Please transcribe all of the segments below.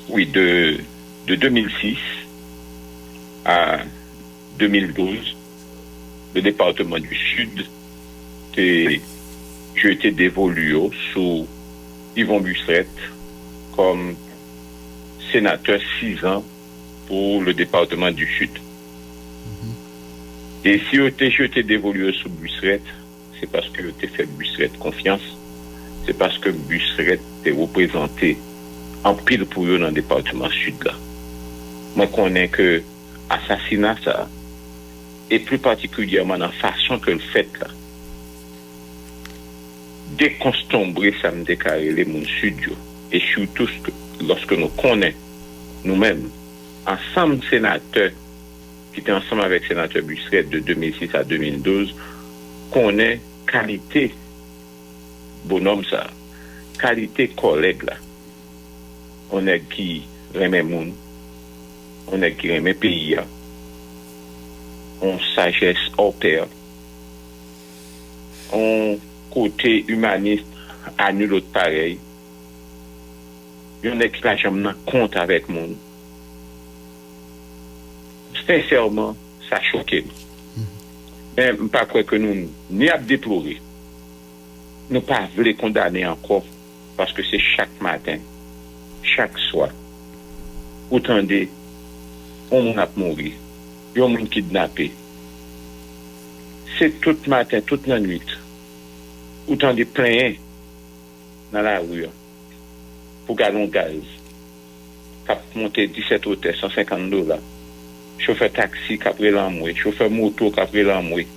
Oui, de 2006 à 2012, le département du Sud, j'ai été dévolu sous Yvon Busseret comme sénateur 6 ans pour le département du Sud. Et si j'ai été dévolu sous Busseret, c'est parce que j'ai fait Busseret confiance, c'est parce que Busseret est représenté en pile pour eux dans le département Sud là. Moi, je connais que l'assassinat, ça, et plus particulièrement dans la façon que le fait là, dès qu'on se tomberait, ça me déclare les mondes Sud, et surtout lorsque nous connaissons nous-mêmes, ensemble sénateurs, qui étaient ensemble avec sénateur Busseret de 2006 à 2012, connaît qualité bonhomme ça, qualité collègue là. On est qui remet monde, on est qui remet pays, on sagesse hors pair, on côté humaniste à nul autre pareil. On est qui la jamais compte avec monde. Sincèrement, ça choque. Mais je ne pas croire que nous ni à déplorer, nous pas voulons condamner encore, parce que c'est chaque matin, chaque soir. Autant de on a mourir, on a kidnappé. C'est tout matin, toute la nuit. Autant de plein dans la rue pour gallon gaz. Cap monter 17 hôtels, $150. Chauffeur taxi qui a pris l'amoué, chauffeur moto qui a pris l'amoué.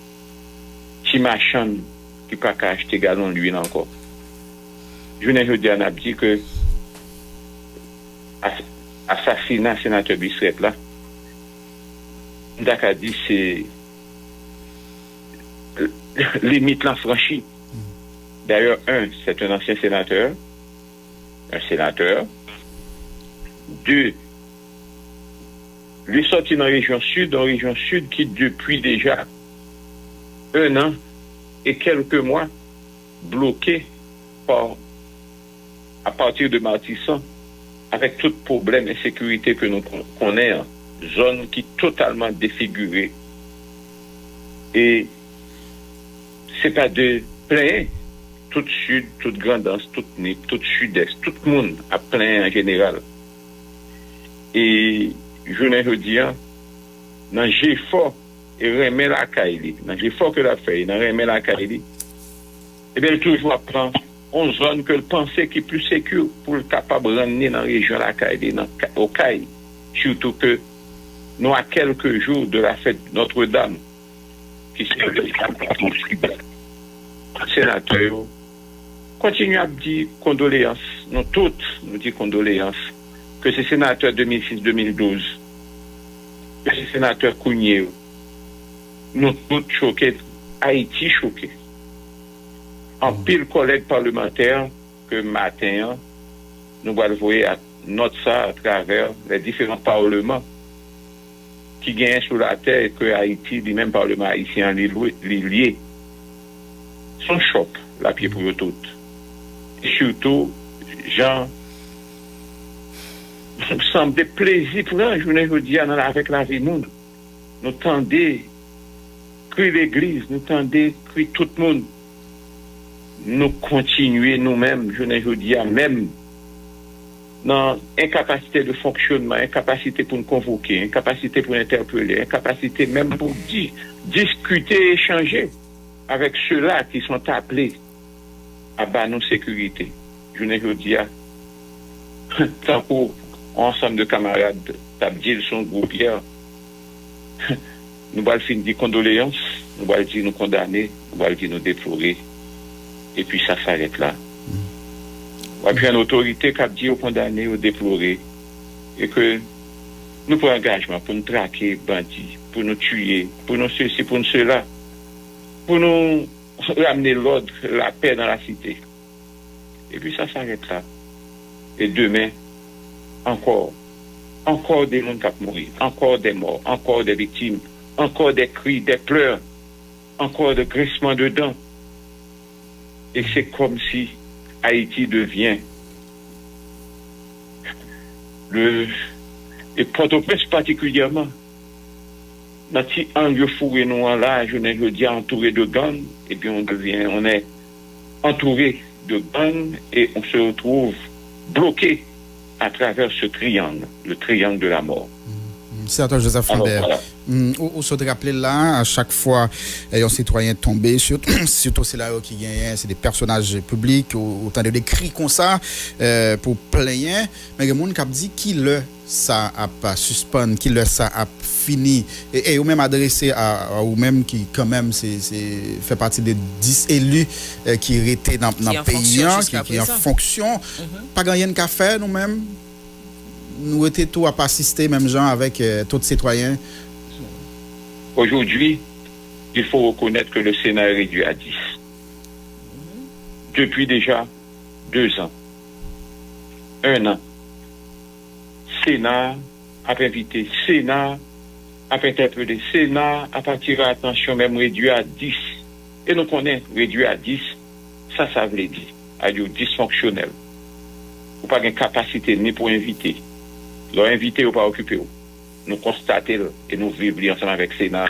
Petit machin qui n'a pas acheter gallon l'huile encore. Je ne dis pas dit que assassinat sénateur Busseret là, Ndaka dit c'est limite l'infranchi. D'ailleurs, c'est un ancien sénateur, un sénateur. 2, lui sorti dans la région sud qui depuis déjà 1 an et quelques mois bloqué à partir de Martissan avec tout problème et sécurité que nous connaissons, zone qui est totalement défigurée. Et c'est pas de plein, tout sud, toute grandance, tout nip, tout sud-est, tout le monde a plein en général. Et je ne veux dire, dans j'ai fort et remet la Kaili, dans j'ai fort que la fait, dans remet la Kaili, et bien toujours apprend une zone que le pensée qui est plus sécure pour le capable de ramener dans la région la Kaili, au Kaili. Surtout que nous à quelques jours de la fête Notre-Dame, qui s'est le sénateur, continue à dire condoléances, nous toutes nous disons condoléances, que c'est sénateur 2006-2012, que c'est sénateur Kounier, nous tous choqués, Haïti choqué. En pile collègues parlementaires que matin, nous allons voir à notre ça à travers les différents parlements qui gagnent sur la terre et que Haïti, les mêmes parlements haïtiens, les liés, sont choc, la pied pour eux toutes. Et surtout, gens, nous semble des plaisirs pour un journée, je dis, avec la vie, nous tendez, crier l'église, nous tendez, crier tout le monde. Nous continuer nous-mêmes, je ne dis même dans incapacité de fonctionnement, incapacité pour nous convoquer, incapacité pour interpeller, incapacité même pour discuter, échanger avec ceux-là qui sont appelés à bas nos sécurités. Je ne dis tant pour ensemble de camarades, Tabdil, son groupe hier, nous allons finir des condoléances, nous allons dire nous condamner, nous allons dire nous déplorer. Et puis ça s'arrête là. Et puis une autorité qui a dit aux condamnés, aux déplorés, et que nous prenons engagement pour nous traquer bandits, pour nous tuer, pour nous ceci, pour nous cela, pour nous ramener l'ordre, la paix dans la cité. Et puis ça s'arrête là. Et demain, encore des gens qui vont mourir, encore des morts, encore des victimes, encore des cris, des pleurs, encore des grincements de dents. Et c'est comme si Haïti devient le, et Port-au-Prince particulièrement. Dans petit angle fourré nous en là, je dis entouré de gangs, et puis on est entouré de gangs et on se retrouve bloqué à travers ce triangle, le triangle de la mort. Sénateur Joseph Lambert, on se rappelle là, à chaque fois, un citoyen tombé, surtout c'est là qui gagne, c'est des personnages publics, autant de cris comme ça, pour plaindre, mais il y a des gens qui dit qui le ça a pas suspend, qui le ça a fini, et ou même adressé à ou même qui quand même c'est fait partie des 10 élus qui étaient dans le pays, qui en fonction, pas gagné de café nous-mêmes. Nous étions tous à pas assister, même gens avec tous les citoyens. Aujourd'hui, il faut reconnaître que le Sénat est réduit à 10. Depuis déjà 2 ans, 1 an, Sénat a invité, Sénat a interpellé, Sénat a attiré l'attention, même réduit à 10. Et nous connaissons réduit à 10, ça veut dire, à dire dysfonctionnel. Ou pas de capacité ni pour inviter. Leur invité ou pas occupé. Nous constatons et nous vivons ensemble avec le Sénat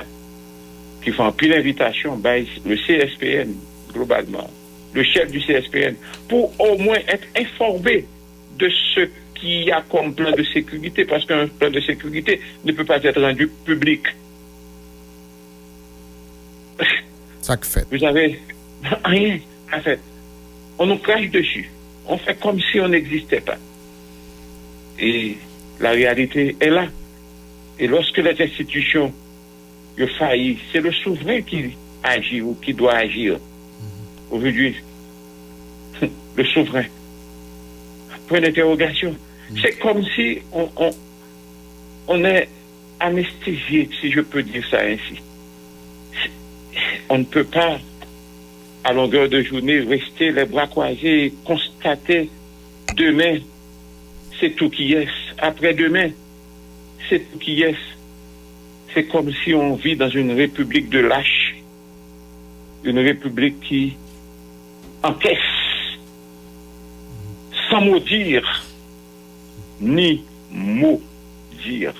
qui font pile d'invitations, le CSPN globalement, le chef du CSPN, pour au moins être informé de ce qu'il y a comme plan de sécurité, parce qu'un plan de sécurité ne peut pas être rendu public. Ça que fait. Vous avez rien à faire. On nous crache dessus. On fait comme si on n'existait pas. Et la réalité est là. Et lorsque les institutions faillissent, c'est le souverain qui agit ou qui doit agir. Aujourd'hui, le souverain. Point d'interrogation. C'est comme si on est anesthésié, si je peux dire ça ainsi. On ne peut pas, à longueur de journée, rester les bras croisés et constater demain, c'est tout qui est. Après-demain, c'est tout qui est. C'est comme si on vit dans une république de lâches. Une république qui encaisse sans mot dire, ni mot dire.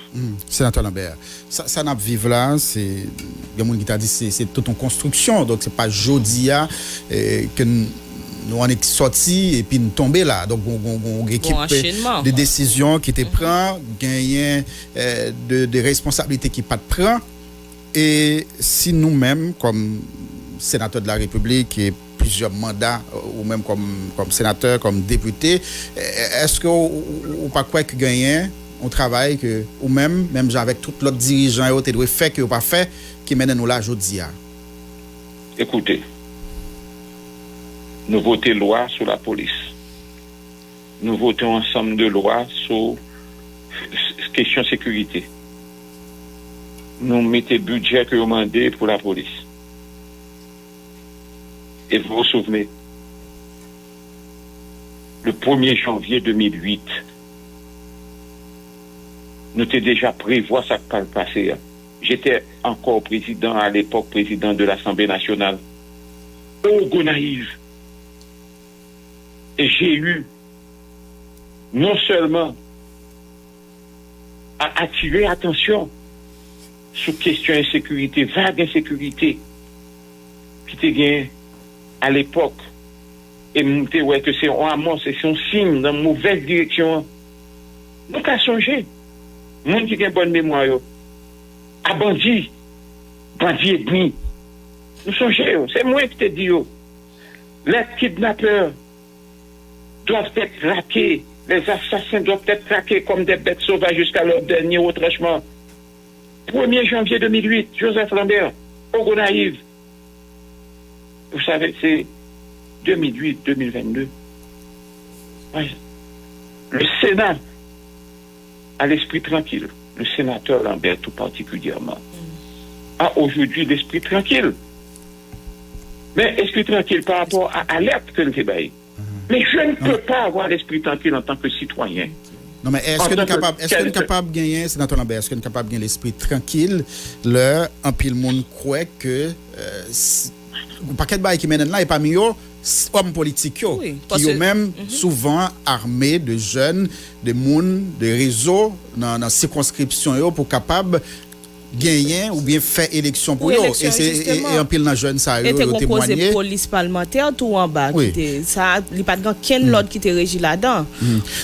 Sénateur Lambert, ça n'a pas vivre là, c'est il y a des gens qui t'a dit c'est toute une construction, donc c'est pas jodia que nous on est sorti et puis nous tomber là, donc on équipe des décisions qui étaient prises, gagner de responsabilités qui pas de prend, et si nous-mêmes comme sénateur de la République et plusieurs mandats ou même comme sénateur, comme député, est-ce que ou pas quoi que gagner on travaille que ou même avec tout l'autre dirigeant et autres doit faire que ou pas fait qui mène nous là aujourd'hui. Écoutez, nous votons loi sur la police. Nous votons ensemble de lois sur question sécurité. Nous mettons budget que vous demandez pour la police. Et vous vous souvenez, le 1er janvier 2008, nous étions déjà prévoir ça qui le passé. J'étais encore président, à l'époque, président de l'Assemblée nationale. Au Gonaïve. Et j'ai eu, non seulement à attirer attention sur question insécurité, vague insécurité, qui était gagné à l'époque, et monter ouais que c'est un amont, c'est un signe dans une mauvaise direction. Nous qu'à songer, monde qui a une bonne mémoire, à bandit et demi. Nous songez, c'est moi qui te dis, les kidnappeurs doivent être traqués, les assassins doivent être traqués comme des bêtes sauvages jusqu'à leur dernier retranchement. 1er janvier 2008, Joseph Lambert, au Gonaïve. Vous savez, c'est 2008-2022. Ouais. Le Sénat a l'esprit tranquille. Le sénateur Lambert tout particulièrement a aujourd'hui l'esprit tranquille. Mais esprit tranquille par rapport à l'alerte que nous avons. Mais je ne peux pas avoir l'esprit tranquille en tant que citoyen. Non, mais est-ce que nous sommes capables de gagner, sénateur Lambert, est-ce que nous sommes capables de gagner l'esprit tranquille, là, en pile monde croit que le paquet de bail qui mène là et pas mieux, hommes politiques Oui, qui sont même souvent armés de jeunes, de monde, de réseaux dans la circonscription pour capable gagner ou bien faire élection pour eux. Et c'est un pile dans jeune ça et yo témoigner police parlementaire tout en bas oui. qui ça il pas de quel l'autre qui était régi là-dedans.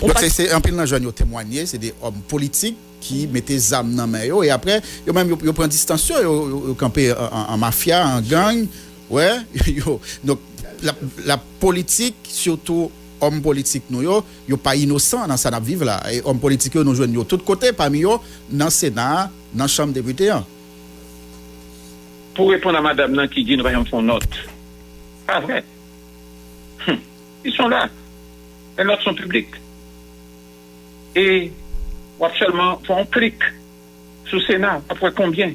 Donc c'est un pile dans jeune yo témoigner, c'est des hommes politiques qui mettaient des armes dans main et après yo même yo prend distance yo camper en mafia, en gang. Ouais, donc la politique surtout hommes politiques nous yo pas innocent dans ça n'a vivre là et hommes politiques nous joignent de tous côtés parmi eux dans Sénat, dans chambre des députés. Pour répondre à madame nan qui dit nous voyons son note. Pas vrai. Ils sont là. Les notes sont publiques. Et seulement font un clic sous Sénat après combien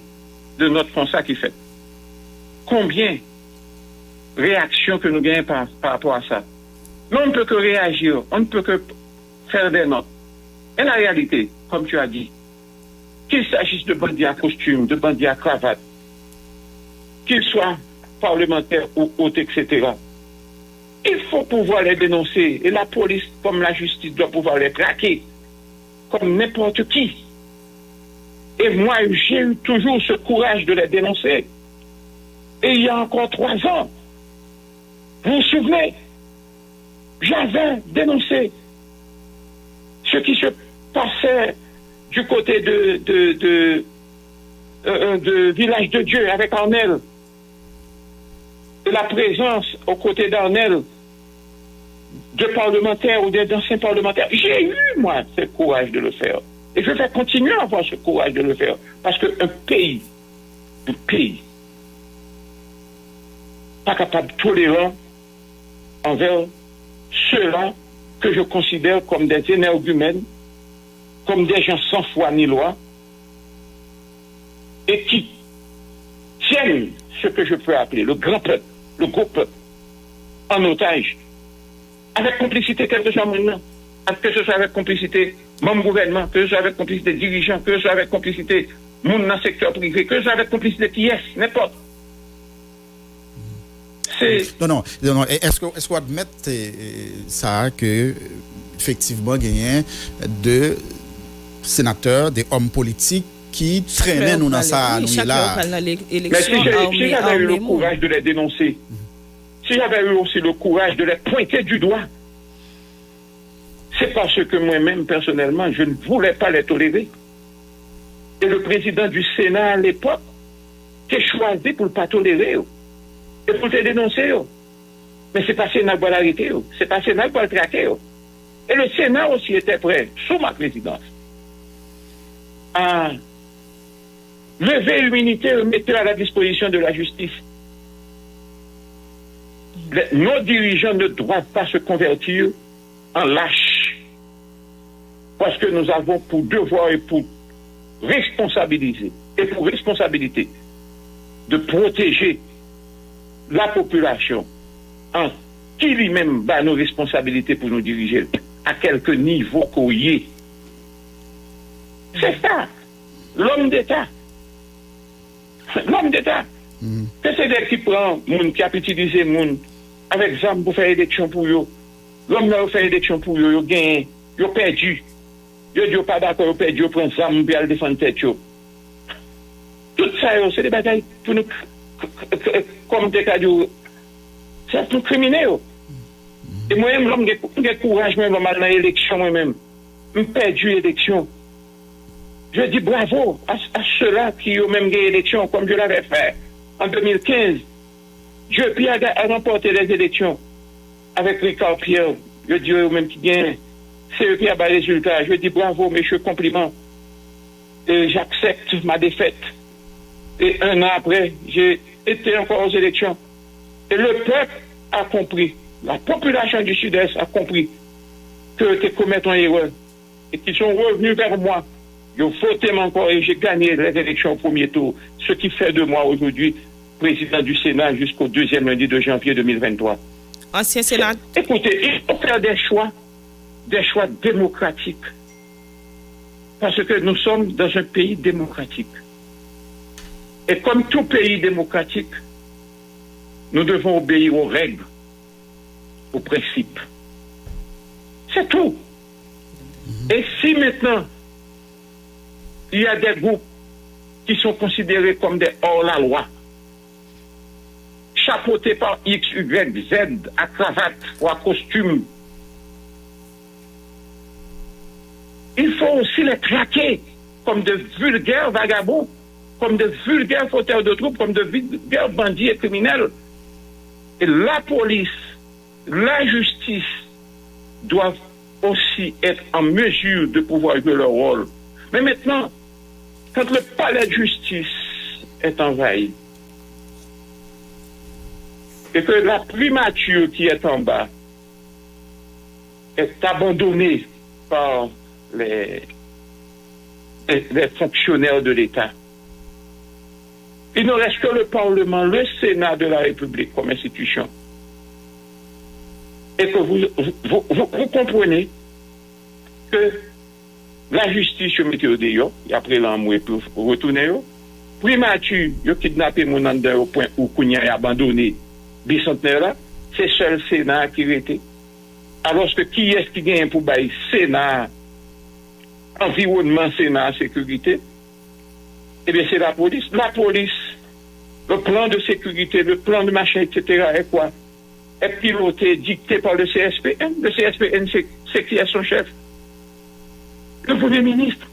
de notes font ça qui fait. Combien réactions que nous gagnons par rapport à ça. Mais on ne peut que réagir, on ne peut que faire des notes. Et la réalité, comme tu as dit, qu'il s'agisse de bandits à costume, de bandits à cravate, qu'ils soient parlementaires ou autres, etc., il faut pouvoir les dénoncer. Et la police, comme la justice, doit pouvoir les traquer, comme n'importe qui. Et moi, j'ai eu toujours ce courage de les dénoncer. Et il y a encore 3 ans, vous vous souvenez, j'avais dénoncé ce qui se passait du côté de Village de Dieu avec Arnel. Et la présence aux côtés d'Arnel de parlementaires ou d'anciens parlementaires. J'ai eu, moi, ce courage de le faire. Et je vais continuer à avoir ce courage de le faire. Parce qu'un pays, pas capable de tolérer envers ceux-là que je considère comme des énergumènes, comme des gens sans foi ni loi, et qui tiennent ce que je peux appeler le grand peuple, le gros peuple, en otage, avec complicité, quel que soit maintenant, que ce soit avec complicité mon gouvernement, que ce soit avec complicité dirigeants, que ce soit avec complicité mon dans le secteur privé, que ce soit avec complicité qui est, n'importe. Non. Est-ce qu'on admet ça que effectivement gagné de sénateurs, des hommes politiques qui traînaient nous dans ça, nous là. Mais si j'avais eu le courage de les dénoncer, si j'avais eu aussi le courage de les pointer du doigt, c'est parce que moi-même, personnellement, je ne voulais pas les tolérer. Et le président du Sénat à l'époque, qui a choisi pour ne pas tolérer, et pour te dénoncer. Mais c'est pas Sénat qui va l'arrêter, c'est pas Sénat qui va le traquer. Et le Sénat aussi était prêt, sous ma présidence, à lever l'immunité et mettre à la disposition de la justice. Nos dirigeants ne doivent pas se convertir en lâches. Parce que nous avons pour devoir et pour responsabiliser, et pour responsabilité, de protéger la population en qui lui-même bat nos responsabilités pour nous diriger à quelque niveau qu'on y est. C'est ça, l'homme d'État. L'homme d'État. Que c'est des qui prend moun, qui a utilisé moun avec ZAM pour faire élection pour eux. L'homme là fait élection pour eux, ils gagne, ils perdu. Ils disent pas d'accord, ils perdu, ils prennent ZAM pour aller défendre tête. Tout ça, c'est des batailles pour nous, comme des cas de, c'est pour criminels. Et moi-même, l'homme qui a courage, même dans l'élection, moi-même, je perdu l'élection. Je dis bravo à ceux-là qui ont même gagné l'élection, comme je l'avais fait en 2015. Dieu Pierre a remporté les élections avec Ricard Pierre. Je dis eux-mêmes qui gagnent. C'est eux qui ont le résultat. Je dis bravo, messieurs, compliments. Et j'accepte ma défaite. Et 1 an après, j'ai été encore aux élections. Et le peuple a compris, la population du Sud-Est a compris que tu commets une erreur. Et qu'ils sont revenus vers moi. Ils ont voté encore et j'ai gagné les élections au premier tour. Ce qui fait de moi aujourd'hui président du Sénat jusqu'au 2e lundi de janvier 2023. Ancien Sénat. Écoutez, il faut faire des choix démocratiques. Parce que nous sommes dans un pays démocratique. Et comme tout pays démocratique, nous devons obéir aux règles au principe. C'est tout. Et si maintenant, il y a des groupes qui sont considérés comme des hors-la-loi, chapeautés par X, Y, Z, à cravate ou à costume, il faut aussi les traquer comme de vulgaires vagabonds, comme de vulgaires fauteurs de troubles, comme de vulgaires bandits et criminels. Et la police, la justice doivent aussi être en mesure de pouvoir jouer leur rôle. Mais maintenant, quand le palais de justice est envahi, et que la primature qui est en bas est abandonnée par les fonctionnaires de l'État, il ne reste que le Parlement, le Sénat de la République comme institution. Et que vous comprenez que la justice, je mette au dehors, et après l'envoi pour retourner, primature, yo kidnappé mon ande au point où Kounia est abandonné, bicentenaire là, c'est seul Sénat qui était. Alors que qui est-ce qui gagne pour bailler Sénat, environnement, Sénat, sécurité? Eh bien, c'est la police. La police, le plan de sécurité, le plan de machin, etc., est quoi? Est piloté, dicté par le CSPN. Le CSPN, c'est qui est son chef? Le Premier ministre.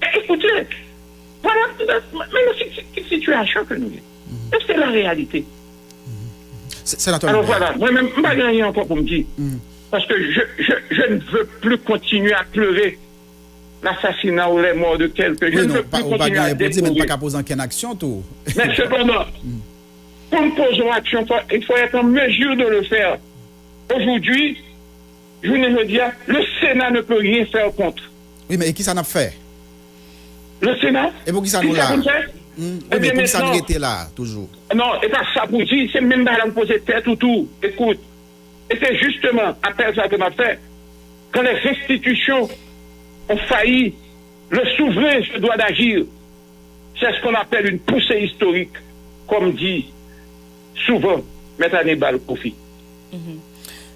Et écoutez, voilà, c'est une situation que nous avons. C'est la réalité. Alors voilà, moi-même, je ne vais pas gagner encore pour me dire. Parce que je ne veux plus continuer à pleurer l'assassinat ou les morts de quelqu'un. Je ne veux plus continuer à déplorer. Mais pas poser en action tout. Mais cependant, pour nous poser en action, il faut être en mesure de le faire. Aujourd'hui, je veux dire, le Sénat ne peut rien faire contre. Oui, mais qui ça n'a fait? Le Sénat? Et pour qui ça nous l'a? Oui, mais pour ça nous était là, toujours. Non, et pas ça pour dire, c'est même pas là me poser tête ou tout. Écoute, et c'est justement après ça que m'a fait, quand les institutions ont failli, le souverain se doit d'agir. C'est ce qu'on appelle une poussée historique, comme dit souvent M. Hannibal Kofi.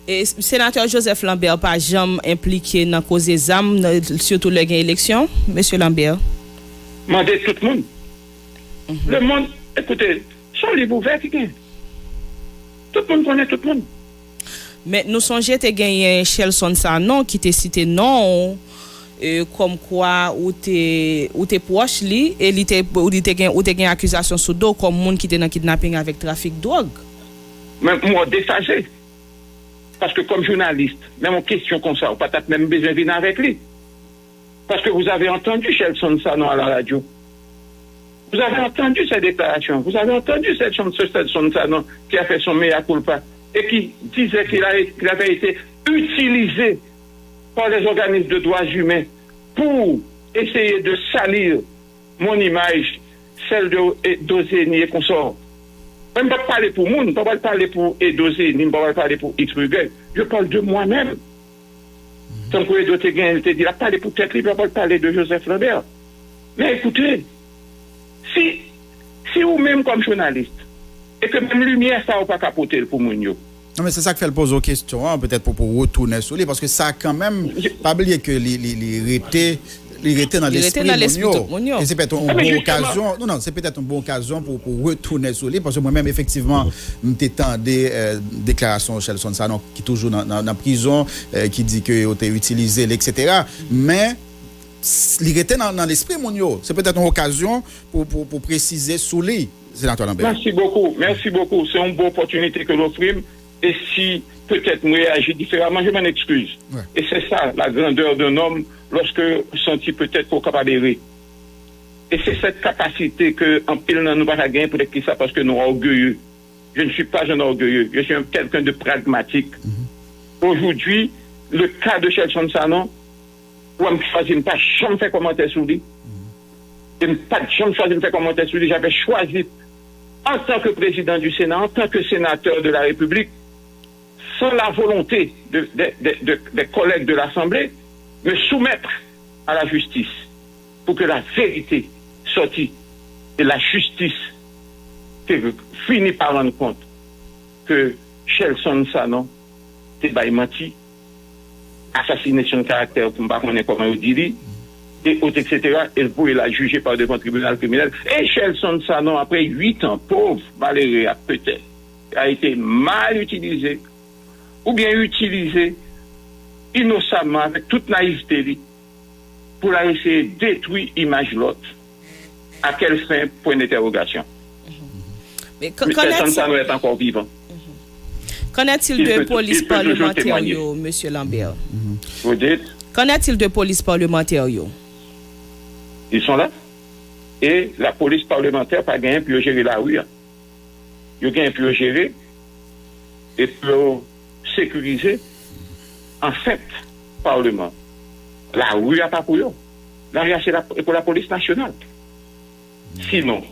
Et sénateur Joseph Lambert, pas jamais impliqué dans la cause des âmes, surtout le gain élection, monsieur Lambert? Mandez tout le monde. Le monde, écoutez, sont libres ouverts qui gagnent. Tout le monde connaît tout le monde. Mais nous songeons que gagné Shelson Sanon qui t'a cité non, comme quoi ou t'es proche li et il t'es gagné accusation sous dos comme monde qui était dans kidnapping avec trafic de drogue. Mais moi déphasé. Parce que comme journaliste, même en question comme ça, pas peut-être même besoin de venir avec lui. Parce que vous avez entendu Shelson Sanon à la radio. Vous avez entendu ses déclarations. Vous avez entendu cette Shelson Sanon qui a fait son mea culpa et qui disait qu'il avait été utilisé par les organismes de droits humains pour essayer de salir mon image, celle d'Ozeni et consorts. Je ne peux pas parler pour moi, je ne peux pas parler pour Edozeni, je ne peux pas parler pour X-Brugel. Je parle de moi-même. Tant que Edozeni te dit, il a parlé pour tête libre, il ne peut pas parler de Joseph Lambert. Mais écoutez, si vous-même comme journaliste, et que même lumière, ça n'a pas capoté pour mon yo. Non, mais c'est ça qui fait le pose aux questions, hein, peut-être pour retourner sur lui, parce que ça a quand même pas oublié que les était dans l'esprit Monio. Et c'est peut-être une bonne occasion. Non, c'est peut-être une bonne occasion pour retourner sur lui, parce que moi-même, effectivement, je t'ai des déclarations de Shelson Sanon qui est toujours dans la prison, qui dit qu'il a été utilisé, etc. Mais il était dans l'esprit Monio. C'est peut-être une occasion pour préciser sur lui, sénateur Lambert. Merci beaucoup. C'est une bonne opportunité que l'offrime. Et si peut-être nous réagit différemment, je m'en excuse. Ouais. Et c'est ça la grandeur d'un homme lorsque senti peut-être pour capable d'errer. Et c'est cette capacité que en pile nous pas gagner pour qui ça parce que nous sommes orgueilleux. Je ne suis pas un orgueilleux, je suis quelqu'un de pragmatique. Aujourd'hui, le cas de Shelson Sanon, où je ne pas jamais fait commentaire sur lui. Je n'ai pas jamais choisi de faire commentaire sur lui. J'avais choisi en tant que président du Sénat, en tant que sénateur de la République, sans la volonté des collègues de l'Assemblée, me soumettre à la justice pour que la vérité sorte et la justice finit par rendre compte que Shelson Sanon c'est by menti, assassination de caractère, je ne sais pas comment on dit, et autres, etc. Et pour la juger par devant le tribunal criminel. Et Shelson Sanon, après 8 ans, pauvre Valérie, peut-être, a été mal utilisé, ou bien utilisé innocemment, avec toute naïveté, pour la essayer de détruire l'image de l'autre. À quelle fin? Point d'interrogation. Mais Shelson Sanon est encore vivant. Qu'en est-il de police parlementaire, M. Lambert? Vous dites? Qu'en est-il de police parlementaire? Ils sont là. Et la police parlementaire n'a pas gagné pour gérer la rue. Ils ont gagné pour gérer et pour sécuriser en fait Parlement. La rue n'a pas pour eux. La rue, c'est pour la police nationale. Sinon,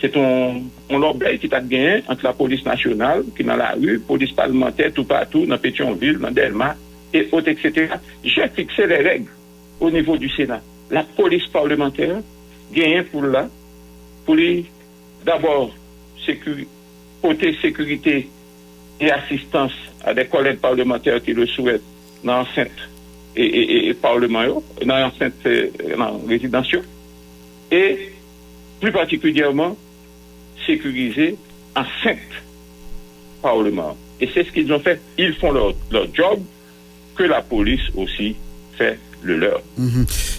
c'est un l'orgueil qui t'a gagné entre la police nationale, qui est dans la rue, police parlementaire, tout partout, dans Pétionville, dans Delma, et autres, etc. J'ai fixé les règles au niveau du Sénat. La police parlementaire gagne pour d'abord côté sécurité et assistance à des collègues parlementaires qui le souhaitent dans l'enceinte et parlement, dans l'enceinte résidentielle, et plus particulièrement sécuriser enceinte parlement. Et c'est ce qu'ils ont fait. Ils font leur job, que la police aussi fait le leur.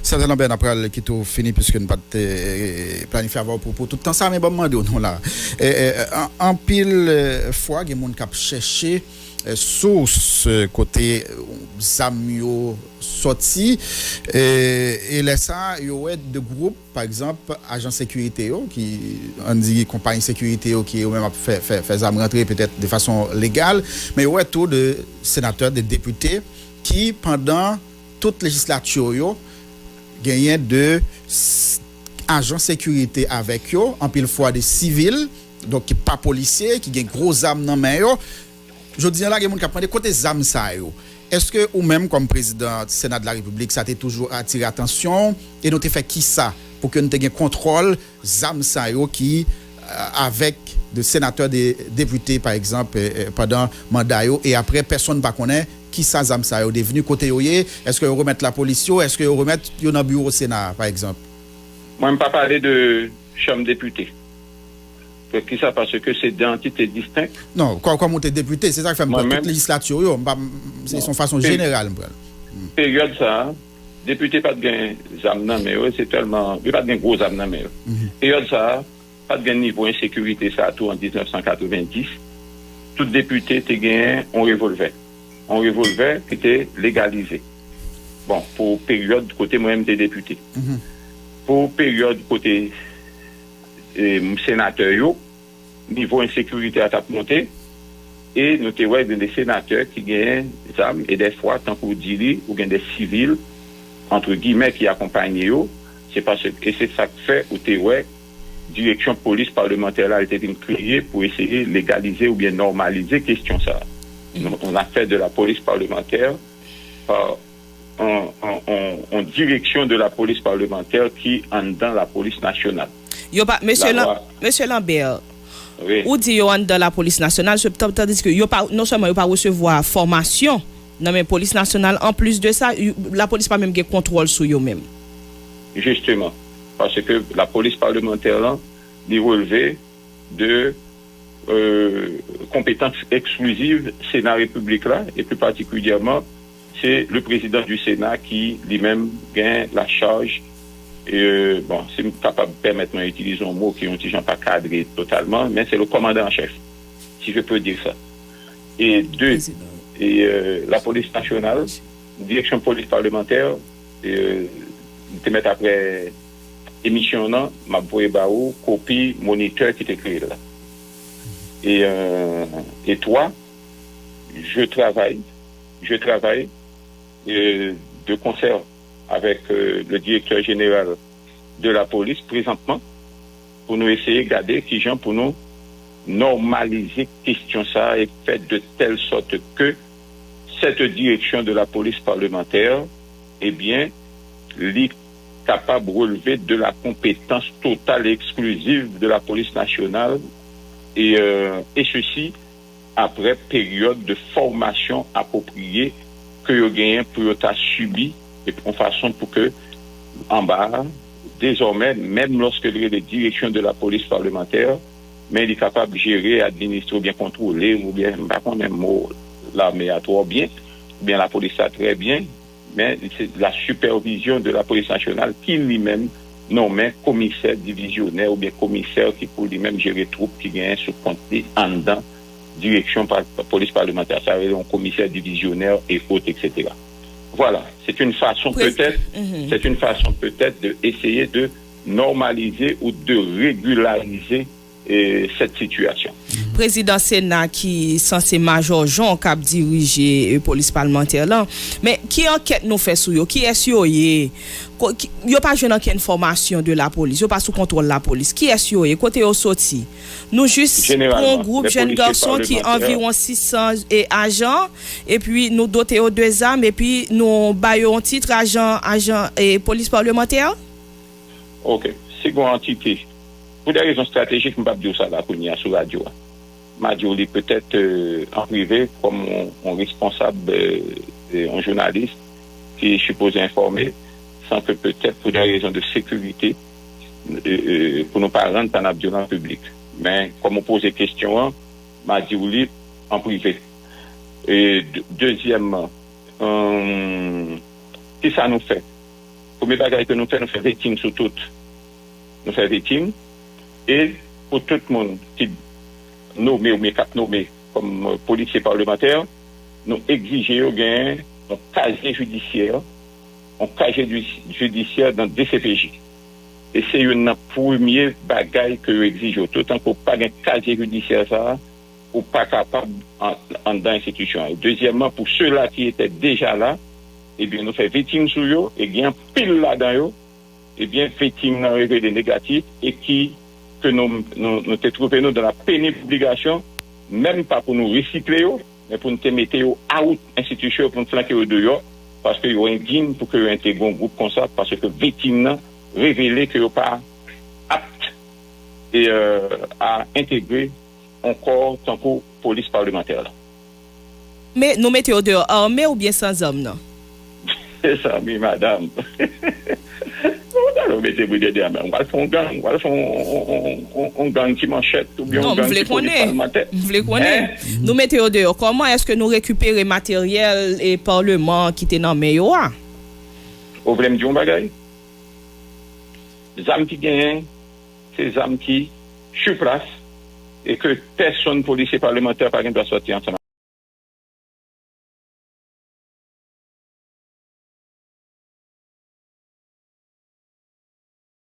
Certainement, Ben, après, qui tout fini, puisque nous pas planifié avoir propos tout le temps, ça, mais bon, non, là. En pile fois, il y a des gens qui ont cherché source côté Zamio sorti et là ça il y a de groupes par exemple agents sécurité qui on dit compagnie sécurité qui même fait zam rentrer peut-être de façon légale mais il y a tout de sénateurs de députés qui pendant toute législature yo gagné de agents sécurité avec eux en pile fois des civils donc qui pas policiers qui gagne gros armes dans main yo. Je dis là, il y a des gens qui prennent côté ZAM ça. Est-ce que, ou même comme président du Sénat de la République, ça t'a toujours attiré l'attention et nous t'ai fait qui ça pour que nous ayons contrôle ZAM ça qui, avec des sénateurs, des députés par exemple, pendant le mandat et après, personne ne connaît qui ça ZAM ça est devenu côté yoye. Est-ce que vous remettez la police, est-ce que vous remettez dans le bureau au Sénat par exemple? Moi, je ne vais pas parler de chambre député. Qui ça parce que c'est des entités distinctes? Non, comme on est député, c'est ça qui fait toute législature, c'est son façon générale. Période ça, député pas de gain zamnan mais c'est tellement, il pas de gain gros zamnan mais. Période ça, pas de gain niveau insécurité ça tout en 1990. Tout député te gain un revolver. Un revolver qui était légalisé. Bon, pour période côté moi-même des députés. Pour période côté sénateur niveau insécurité à tap monté et nous te voyons des sénateurs qui gagnent des armes et des fois tant pour dire ou gagnent des civils entre guillemets qui accompagnent eux c'est parce que c'est ça que fait ou te voyons direction police parlementaire a été créée pour essayer de légaliser ou bien normaliser question ça. On a fait de la police parlementaire en direction de la police parlementaire qui en dans la police nationale. Monsieur Lambert, oui. Ou dit dans la police nationale, tandis que non seulement il pas recevoir formation dans la police nationale, en plus de ça, la police pas même contrôle sur eux-mêmes. Justement, parce que la police parlementaire là, est relevée de compétences exclusives Sénat République là, et plus particulièrement, c'est le président du Sénat qui lui-même gagne la charge. Et bon, c'est capable de permettre d'utiliser un mot qui ont pas cadré totalement, mais c'est le commandant en chef, si je peux dire ça. Et deux, la police nationale, direction police parlementaire, te mettre après émission là, m'a voyé baou copie moniteur qui était créé là. Et toi, je travaille de concert avec le directeur général de la police présentement pour nous essayer de garder qui gens pour nous normaliser question ça et faire de telle sorte que cette direction de la police parlementaire eh bien est capable de relever de la compétence totale et exclusive de la police nationale et ceci après période de formation appropriée que vous gagnez pour vous subi et en façon pour que en bas désormais même lorsque les directions de la police parlementaire mais il est capable de gérer, administrer ou bien contrôler ou bien pas qu'on aime mot l'armée à trop bien ou bien la police a très bien mais c'est la supervision de la police nationale qui lui-même nommé commissaire divisionnaire ou bien commissaire qui pour lui-même gérer troupes qui gagnent sous compte en dedans direction par police parlementaire, ça veut dire un commissaire divisionnaire et autres, etc. Voilà, c'est une façon peut-être, c'est une façon peut-être d'essayer de normaliser ou de régulariser cette situation. Président Sénat qui censé Major Jean qui a dirigé police parlementaire là, mais qui enquête nous fait sur yo, qui est sur yo pas jeune aucune information de la police, yo pas sous contrôle la police, qui est sur yo côté au sorti. Nous juste un groupe jeune garçon qui environ 600 agents et puis nous doter aux deux armes et puis nous baillons un titre agent et police parlementaire. OK, c'est une entité. Pour des raisons stratégiques, je ne peux pas dire ça là pour nous sur la radio. Ma dit peut-être en privé comme un responsable, un journaliste qui est supposé informer, sans que peut-être pour des raisons de sécurité, pour nous pas rendre en abdionnant public. Mais comme on pose des questions, m'a dit en privé. Et deuxièmement, qu'est-ce que ça nous fait? Premier bagage que nous fait victime sur tout. Nous fait victime. Et pour tout le monde qui nommé ou cap nommé comme policier parlementaire, nous exigeons un casier judiciaire, dans DCPJ. Et c'est une première bagaille que nous exigeons. Tout en qu'on pas un casier judiciaire ça, ou pas capable en dans l'institution. Et deuxièmement, pour ceux-là qui étaient déjà là, eh bien nous fait victime sur eux, et bien pile là-dedans, eh bien victime dans révélé négatif et qui que nous te trouvons dans la pénible obligation, même pas pour nous recycler, mais pour nous te mettre out institution, pour nous flanquer au dehors, parce que vous indigne pour que vous intégrez un groupe comme ça, parce que victime révélé que vous pas apte et à intégrer encore tant que police parlementaire. Mais nous mettons au dehors armés ou bien sans hommes, non? C'est ça, oui, madame. On mettez vous des on va faire un gang, on va faire un gang qui manchette ou bien un gang qui parlementaire. Vous voulez connaître? Nous mettons au dehors. Comment est-ce que nous récupérons matériel et parlement qui était dans le Vous voulez me dire un bagage? Les âmes qui gagnent, c'est les âmes qui sur place et que personne policier parlementaire par exemple doit sortir ensemble.